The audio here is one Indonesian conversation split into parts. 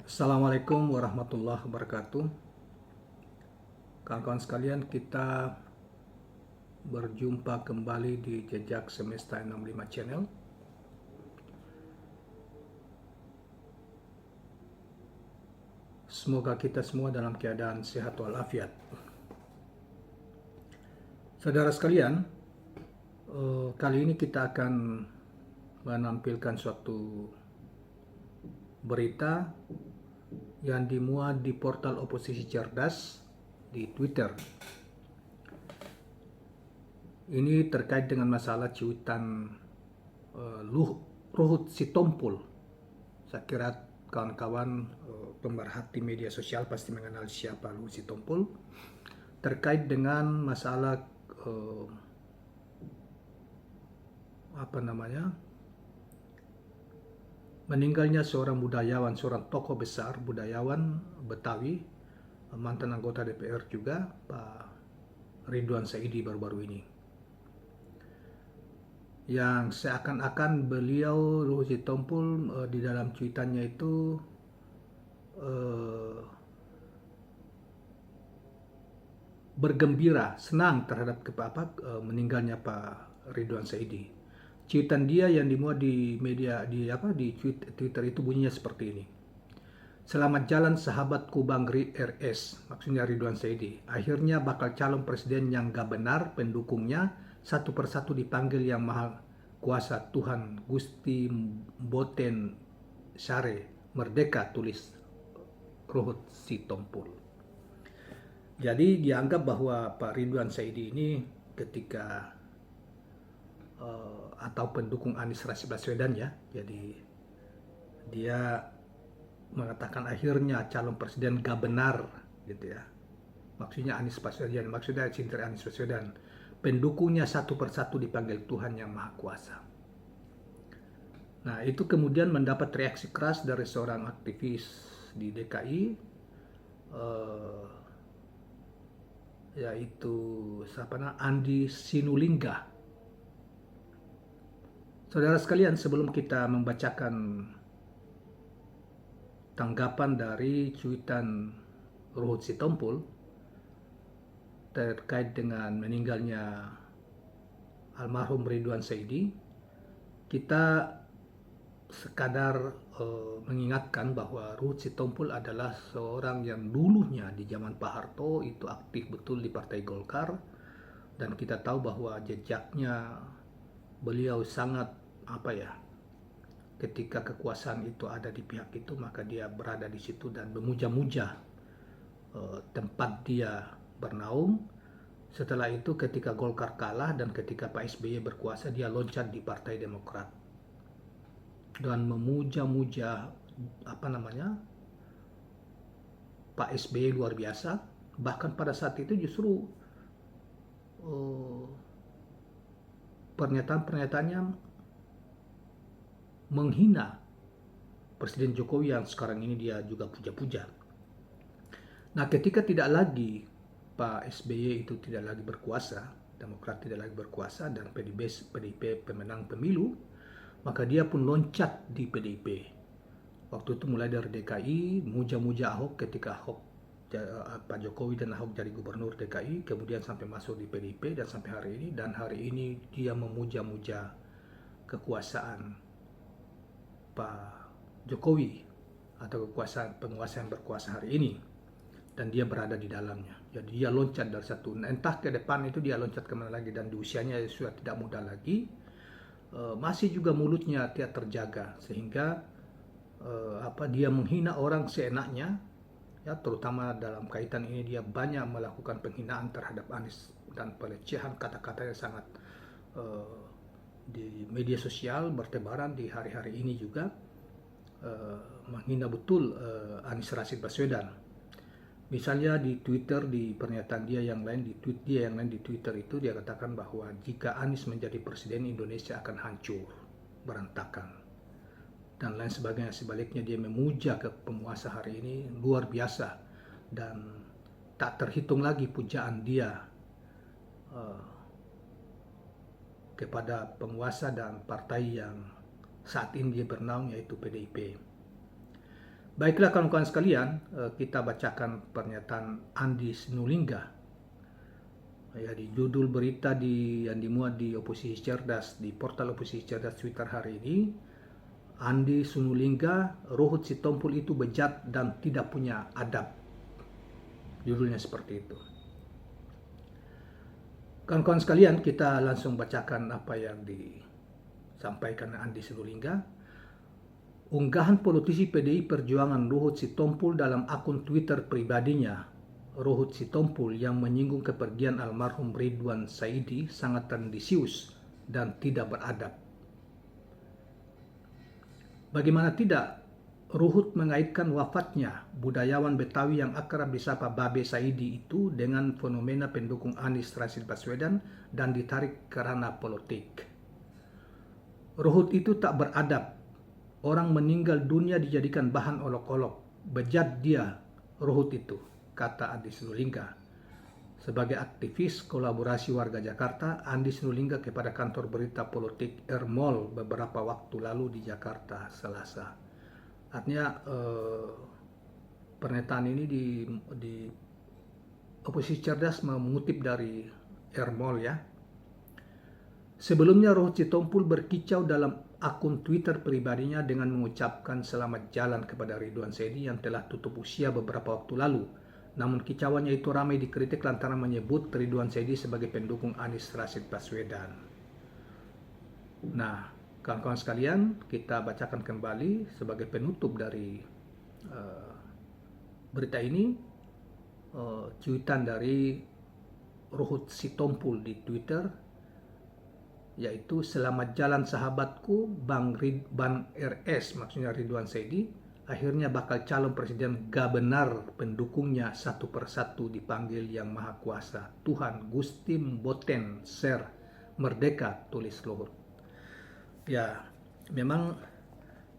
Assalamualaikum warahmatullahi wabarakatuh. Kawan-kawan sekalian, kita berjumpa kembali di Jejak Semesta 65 Channel. Semoga kita semua dalam keadaan sehat walafiat. Saudara sekalian, kali ini kita akan menampilkan suatu berita yang dimuat di portal Oposisi Cerdas di Twitter. Ini terkait dengan masalah cuitan Luhut Sitompul. Saya kira kawan-kawan pemerhati media sosial pasti mengenal siapa Luhut Sitompul, terkait dengan masalah meninggalnya seorang budayawan, seorang tokoh besar budayawan Betawi, mantan anggota DPR juga, Pak Ridwan Saidi baru-baru ini, yang seakan-akan beliau Luhut Sitompul di dalam cuitannya itu bergembira, senang terhadap meninggalnya Pak Ridwan Saidi. Cuitan dia yang dimuat di di Twitter itu bunyinya seperti ini. Selamat jalan sahabatku Bang RS, maksudnya Ridwan Saidi. Akhirnya bakal calon presiden yang gak benar, pendukungnya satu persatu dipanggil yang maha kuasa Tuhan Gusti Boten Sare Merdeka, tulis Luhut Sitompul. Jadi dianggap bahwa Pak Ridwan Saidi ini ketika atau pendukung Anies Rashid Baswedan ya, jadi dia mengatakan akhirnya calon presiden gak benar gitu ya, maksudnya Anies Baswedan, maksudnya cinta Anies Baswedan, pendukungnya satu persatu dipanggil Tuhan yang Maha Kuasa. Nah, itu kemudian mendapat reaksi keras dari seorang aktivis di DKI, yaitu Andi Sinulinga. Saudara sekalian, sebelum kita membacakan tanggapan dari cuitan Luhut Sitompul terkait dengan meninggalnya almarhum Ridwan Saidi, kita sekadar mengingatkan bahwa Luhut Sitompul adalah seorang yang dulunya di zaman Pak Harto itu aktif betul di Partai Golkar, dan kita tahu bahwa jejaknya beliau sangat ketika kekuasaan itu ada di pihak itu, maka dia berada di situ dan memuja-muja tempat dia bernaung. Setelah itu ketika Golkar kalah dan ketika Pak SBY berkuasa, dia loncat di Partai Demokrat dan memuja-muja Pak SBY luar biasa. Bahkan pada saat itu justru pernyataan-pernyataannya menghina Presiden Jokowi yang sekarang ini dia juga puja-puja. Nah, ketika tidak lagi Pak SBY itu tidak lagi berkuasa, Demokrat tidak lagi berkuasa, dan PDIP pemenang pemilu, maka dia pun loncat di PDIP. Waktu itu mulai dari DKI, muja-muja Ahok ketika Pak Jokowi dan Ahok jadi gubernur DKI, kemudian sampai masuk di PDIP dan sampai hari ini, dan hari ini dia memuja-muja kekuasaan Pak Jokowi atau penguasa yang berkuasa hari ini, dan dia berada di dalamnya. Jadi dia loncat dari satu, entah ke depan itu dia loncat kemana lagi, dan di usianya sudah tidak muda lagi, masih juga mulutnya tidak terjaga, sehingga dia menghina orang seenaknya ya, terutama dalam kaitan ini dia banyak melakukan penghinaan terhadap Anies dan pelecehan kata-kata yang sangat di media sosial bertebaran di hari-hari ini juga, menghina betul Anies Rashid Baswedan. Misalnya di Twitter, di pernyataan dia yang lain, di tweet dia yang lain di Twitter itu dia katakan bahwa jika Anies menjadi presiden, Indonesia akan hancur, berantakan, dan lain sebagainya. Sebaliknya dia memuja ke penguasa hari ini luar biasa, dan tak terhitung lagi pujaan dia kepada penguasa dan partai yang saat ini dia bernaung, yaitu PDIP. Baiklah kawan-kawan sekalian, kita bacakan pernyataan Andi Sinulinga. Ya, di judul berita yang dimuat di Oposisi Cerdas, di portal Oposisi Cerdas Twitter hari ini, Andi Sinulinga, Ruhut Sitompul itu bejat dan tidak punya adab. Judulnya seperti itu. Kawan-kawan sekalian, kita langsung bacakan apa yang disampaikan Andi Sinulinga. Unggahan politisi PDI Perjuangan Ruhut Sitompul dalam akun Twitter pribadinya, Ruhut Sitompul, yang menyinggung kepergian almarhum Ridwan Saidi sangat tendensius dan tidak beradab. Bagaimana tidak, Ruhut mengaitkan wafatnya budayawan Betawi yang akrab disapa Babe Saidi itu dengan fenomena pendukung Anies Rashid Baswedan dan ditarik ke ranah politik. Ruhut itu tak beradab. Orang meninggal dunia dijadikan bahan olok-olok. Bejat dia, Ruhut itu, kata Andi Sinulinga. Sebagai aktivis kolaborasi warga Jakarta, Andi Sinulinga kepada kantor berita politik Ermol beberapa waktu lalu di Jakarta, Selasa. Artinya pernyataan ini di Oposisi Cerdas mengutip dari Ermol ya. Sebelumnya Ruhut Sitompul berkicau dalam akun Twitter pribadinya dengan mengucapkan selamat jalan kepada Ridwan Saidi yang telah tutup usia beberapa waktu lalu. Namun kicauannya itu ramai dikritik lantaran menyebut Ridwan Saidi sebagai pendukung Anies Rashid Baswedan. Nah, kawan-kawan sekalian, kita bacakan kembali sebagai penutup dari berita ini, cuitan dari Ruhut Sitompul di Twitter, yaitu selamat jalan sahabatku Bang RS, maksudnya Ridwan Saidi, akhirnya bakal calon presiden. Gak benar pendukungnya satu persatu dipanggil yang maha kuasa, Tuhan Gusti Mboten Ser Merdeka, tulis Ruhut. Ya, memang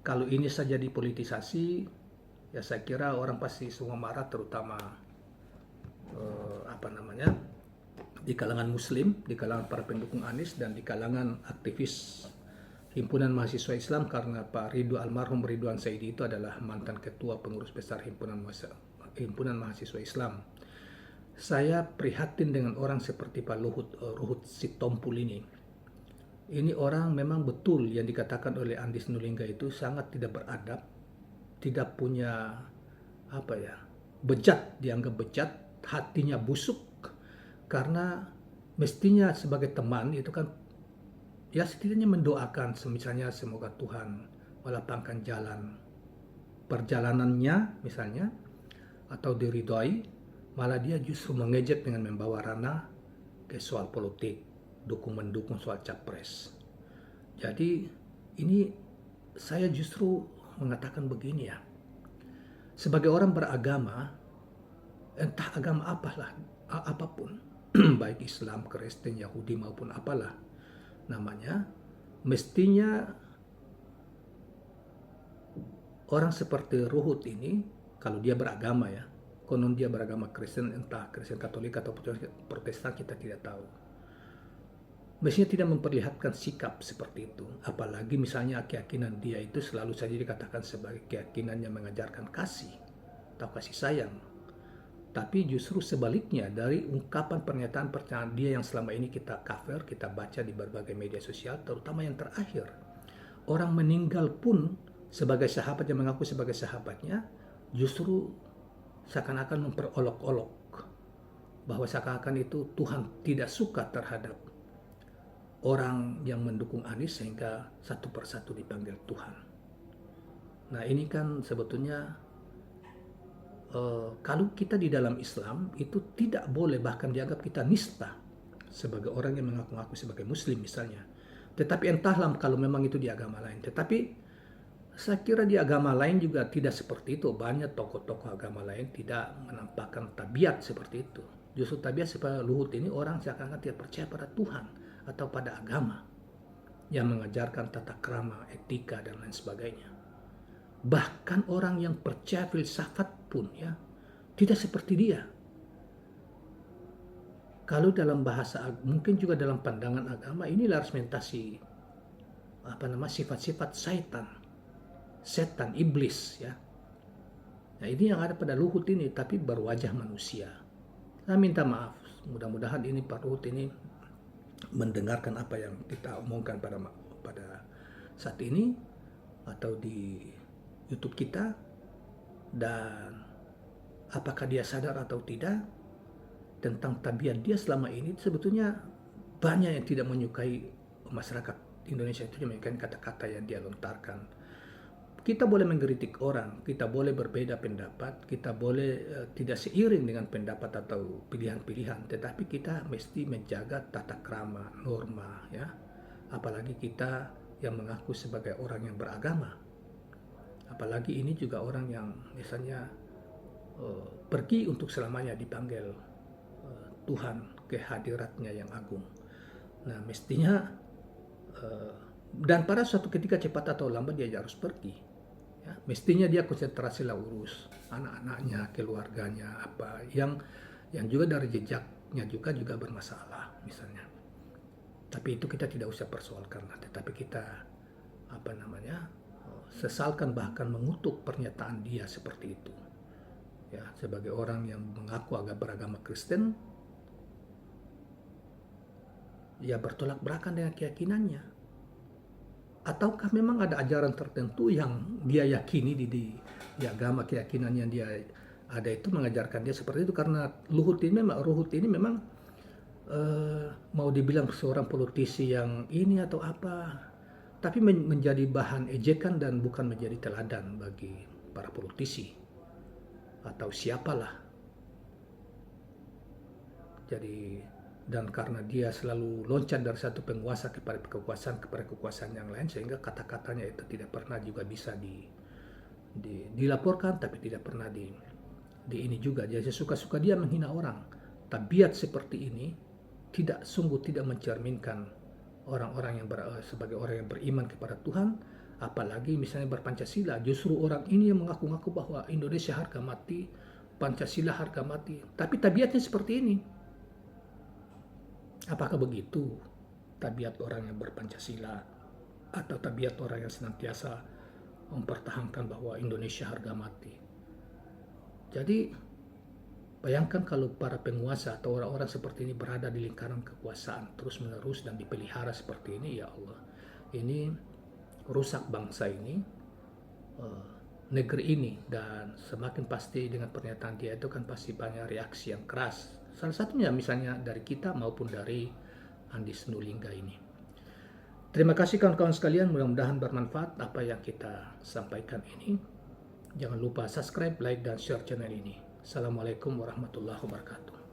kalau ini saja dipolitisasi, ya saya kira orang pasti semua marah, terutama di kalangan Muslim, di kalangan para pendukung Anies, dan di kalangan aktivis Himpunan Mahasiswa Islam, karena Pak almarhum Ridwan Saidi itu adalah mantan ketua pengurus besar Himpunan Mahasiswa Islam. Saya prihatin dengan orang seperti Pak Ruhut Sitompul ini. Ini orang memang betul yang dikatakan oleh Andi Sinulinga itu sangat tidak beradab, tidak punya bejat, dianggap bejat, hatinya busuk. Karena mestinya sebagai teman itu kan ya setidaknya mendoakan, misalnya semoga Tuhan melapangkan jalan perjalanannya misalnya, atau diridhoi. Malah dia justru mengejek dengan membawa ranah ke soal politik, mendukung soal capres. Jadi ini saya justru mengatakan begini ya, sebagai orang beragama, entah agama apapun, baik Islam, Kristen, Yahudi maupun apalah namanya, mestinya orang seperti Ruhut ini, kalau dia beragama ya, konon dia beragama Kristen, entah Kristen Katolik atau Protestan, kita tidak tahu, mestinya tidak memperlihatkan sikap seperti itu. Apalagi misalnya keyakinan dia itu selalu saja dikatakan sebagai keyakinan yang mengajarkan kasih atau kasih sayang. Tapi justru sebaliknya dari ungkapan pernyataan dia yang selama ini kita cover, kita baca di berbagai media sosial, terutama yang terakhir. Orang meninggal pun sebagai sahabat yang mengaku sebagai sahabatnya, justru seakan-akan memperolok-olok bahwa seakan-akan itu Tuhan tidak suka terhadap orang yang mendukung Anies sehingga satu persatu dipanggil Tuhan. Nah ini kan sebetulnya kalau kita di dalam Islam itu tidak boleh bahkan dianggap kita nista sebagai orang yang mengaku-ngaku sebagai Muslim misalnya. Tetapi entahlah kalau memang itu di agama lain. Tetapi saya kira di agama lain juga tidak seperti itu. Banyak tokoh-tokoh agama lain tidak menampakkan tabiat seperti itu. Justru tabiat seperti Luhut ini orang seakan-akan tidak percaya pada Tuhan atau pada agama yang mengajarkan tata krama, etika, dan lain sebagainya. Bahkan orang yang percaya filsafat pun ya tidak seperti dia. Kalau dalam bahasa, mungkin juga dalam pandangan agama, inilah representasi sifat-sifat setan, iblis ya. Nah, ini yang ada pada Luhut ini, tapi berwajah manusia. Saya minta maaf, mudah-mudahan ini Pak Luhut ini mendengarkan apa yang kita omongkan pada saat ini atau di YouTube kita, dan apakah dia sadar atau tidak tentang tabiat dia selama ini. Sebetulnya banyak yang tidak menyukai masyarakat Indonesia itu, menyukai kata-kata yang dia lontarkan. Kita boleh mengkritik orang, kita boleh berbeda pendapat, kita boleh tidak seiring dengan pendapat atau pilihan-pilihan, tetapi kita mesti menjaga tata krama, norma, ya. Apalagi kita yang mengaku sebagai orang yang beragama. Apalagi ini juga orang yang misalnya pergi untuk selamanya dipanggil Tuhan ke hadiratnya yang agung. Nah, mestinya dan pada suatu ketika cepat atau lambat dia harus pergi. Ya, mestinya dia konsentrasilah urus anak-anaknya, keluarganya, apa yang juga dari jejaknya juga bermasalah misalnya. Tapi itu kita tidak usah persoalkan, tetapi kita sesalkan bahkan mengutuk pernyataan dia seperti itu. Ya, sebagai orang yang mengaku beragama Kristen, ya bertolak belakang dengan keyakinannya. Ataukah memang ada ajaran tertentu yang dia yakini di agama, keyakinan yang dia ada itu mengajarkan dia seperti itu? Karena Luhut ini memang mau dibilang seorang politisi yang ini atau apa, tapi menjadi bahan ejekan dan bukan menjadi teladan bagi para politisi atau siapalah. Jadi, dan karena dia selalu loncat dari satu penguasa kepada kekuasaan yang lain, sehingga kata-katanya itu tidak pernah juga bisa dilaporkan, tapi tidak pernah di ini juga. Jadi suka-suka dia menghina orang. Tabiat seperti ini sungguh tidak mencerminkan orang-orang yang sebagai orang yang beriman kepada Tuhan, apalagi misalnya berpancasila. Justru orang ini yang mengaku-ngaku bahwa Indonesia harga mati, Pancasila harga mati, tapi tabiatnya seperti ini. Apakah begitu tabiat orang yang berpancasila atau tabiat orang yang senantiasa mempertahankan bahwa Indonesia harga mati? Jadi bayangkan kalau para penguasa atau orang-orang seperti ini berada di lingkaran kekuasaan terus-menerus dan dipelihara seperti ini, ya Allah, ini rusak bangsa ini, negeri ini, dan semakin pasti dengan pernyataan dia itu kan pasti banyak reaksi yang keras. Salah satunya misalnya dari kita maupun dari Andi Sinulinga ini. Terima kasih kawan-kawan sekalian, mudah-mudahan bermanfaat apa yang kita sampaikan ini. Jangan lupa subscribe, like, dan share channel ini. Assalamualaikum warahmatullahi wabarakatuh.